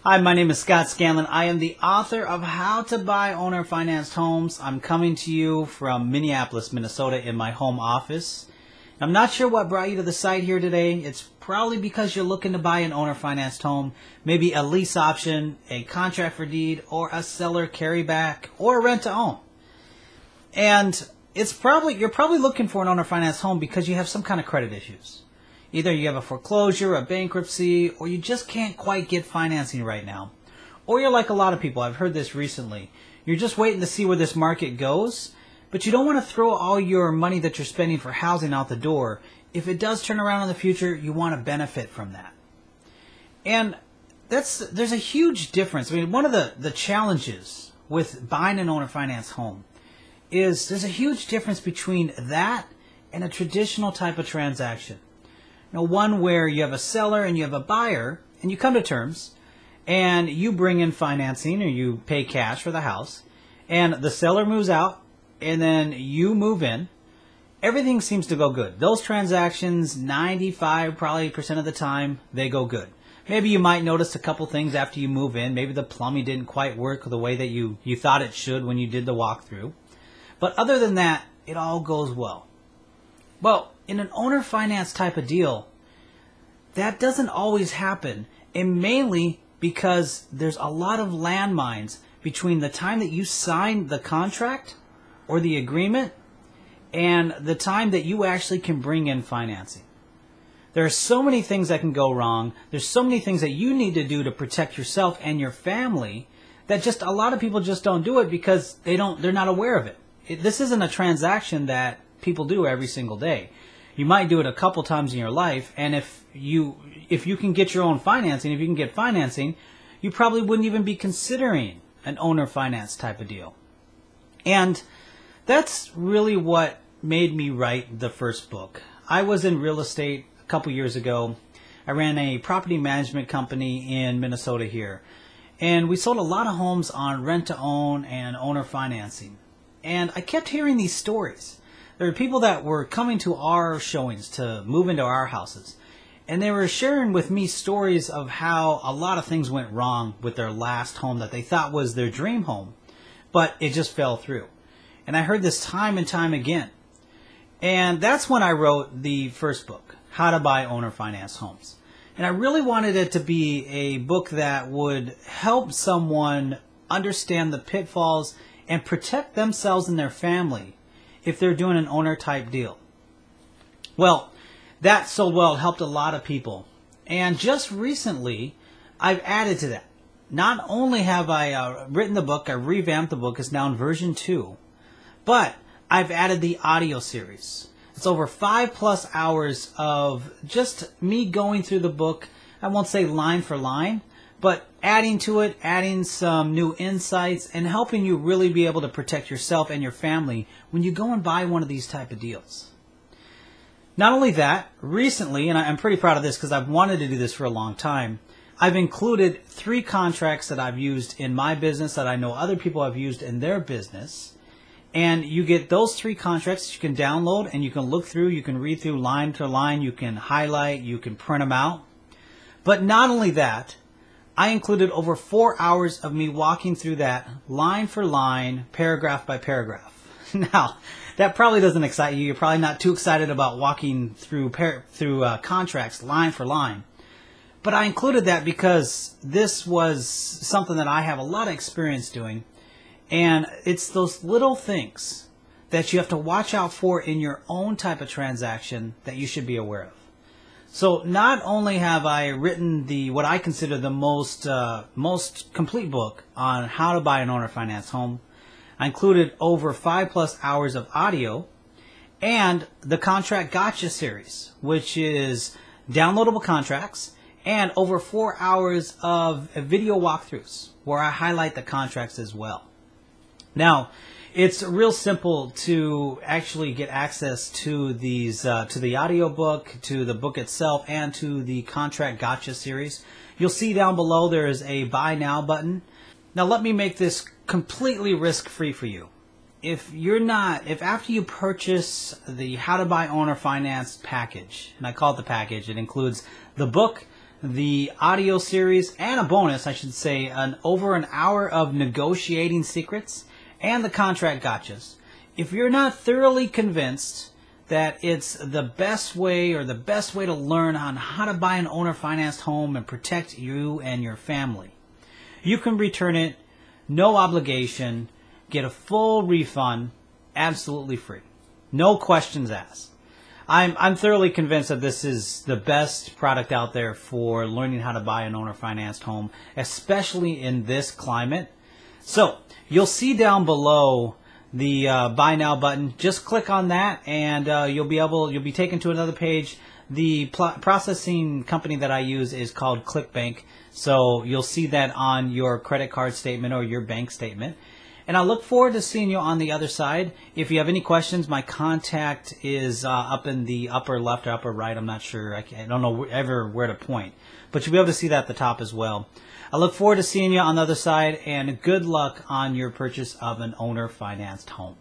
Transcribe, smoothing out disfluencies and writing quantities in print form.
Hi, my name is Scott Scanlon. I am the author of How to Buy Owner Financed Homes. I'm coming to you from Minneapolis, Minnesota in my home office. I'm not sure what brought you to the site here today. It's probably because you're looking to buy an owner financed home, maybe a lease option, a contract for deed, or a seller carryback, or a rent to own. And you're probably looking for an owner financed home because you have some kind of credit issues. Either you have a foreclosure, a bankruptcy, or you just can't quite get financing right now. Or you're like a lot of people, I've heard this recently. You're just waiting to see where this market goes, but you don't want to throw all your money that you're spending for housing out the door. If it does turn around in the future, you want to benefit from that. And there's a huge difference. I mean, one of the challenges with buying an owner finance home is there's a huge difference between that and a traditional type of transaction. One where you have a seller and you have a buyer, and you come to terms, and you bring in financing or you pay cash for the house, and the seller moves out, and then you move in. Everything seems to go good. Those transactions, 95% probably of the time, they go good. Maybe you might notice a couple things after you move in. Maybe the plumbing didn't quite work the way that you thought it should when you did the walkthrough. But other than that, it all goes well. Well, in an owner finance type of deal, that doesn't always happen, and mainly because there's a lot of landmines between the time that you sign the contract or the agreement and the time that you actually can bring in financing. There are so many things that can go wrong. There's so many things that you need to do to protect yourself and your family that just a lot of people just don't do it because they're not aware of it. This isn't a transaction that people do every single day. You might do it a couple times in your life, and if you can get your own financing, if you can get financing, you probably wouldn't even be considering an owner finance type of deal. And that's really what made me write the first book. I was in real estate a couple years ago. I ran a property management company in Minnesota here, and we sold a lot of homes on rent to own and owner financing. And I kept hearing these stories. There were people that were coming to our showings to move into our houses, and they were sharing with me stories of how a lot of things went wrong with their last home that they thought was their dream home, but it just fell through. And I heard this time and time again. And that's when I wrote the first book, How to Buy Owner Finance Homes. And I really wanted it to be a book that would help someone understand the pitfalls and protect themselves and their family if they're doing an owner type deal. Well, that sold well. It helped a lot of people. And just recently, I've added to that. Not only have I written the book, I revamped the book, it's now in version 2, but I've added the audio series. It's over 5+ hours of just me going through the book. I won't say line for line, but adding to it, adding some new insights, and helping you really be able to protect yourself and your family when you go and buy one of these type of deals. Not only that, recently, and I'm pretty proud of this because I've wanted to do this for a long time, I've included 3 contracts that I've used in my business that I know other people have used in their business. And you get those 3 contracts you can download and you can look through, you can read through line to line, you can highlight, you can print them out. But not only that, I included over 4 hours of me walking through that line for line, paragraph by paragraph. Now, that probably doesn't excite you. You're probably not too excited about walking through contracts line for line. But I included that because this was something that I have a lot of experience doing. And it's those little things that you have to watch out for in your own type of transaction that you should be aware of. So not only have I written what I consider the most complete book on how to buy an owner finance home, I included over 5+ hours of audio and the Contract Gotcha series, which is downloadable contracts, and over 4 hours of video walkthroughs where I highlight the contracts as well. Now, it's real simple to actually get access to these, to the audiobook, to the book itself, and to the Contract Gotcha series. You'll see down below there is a Buy Now button. Now let me make this completely risk-free for you. If after you purchase the How to Buy Owner Finance package, and I call it the package, it includes the book, the audio series, and a bonus, I should say, over an hour of negotiating secrets and the contract gotchas. If you're not thoroughly convinced that it's the best way to learn on how to buy an owner-financed home and protect you and your family, you can return it, no obligation, get a full refund, absolutely free. No questions asked. I'm thoroughly convinced that this is the best product out there for learning how to buy an owner-financed home, especially in this climate. So you'll see down below the Buy Now button. Just click on that, and you'll be taken to another page. The processing company that I use is called ClickBank, so you'll see that on your credit card statement or your bank statement. And I look forward to seeing you on the other side. If you have any questions, my contact is up in the upper left or upper right. I'm not sure. I don't know ever where to point. But you'll be able to see that at the top as well. I look forward to seeing you on the other side, and good luck on your purchase of an owner-financed home.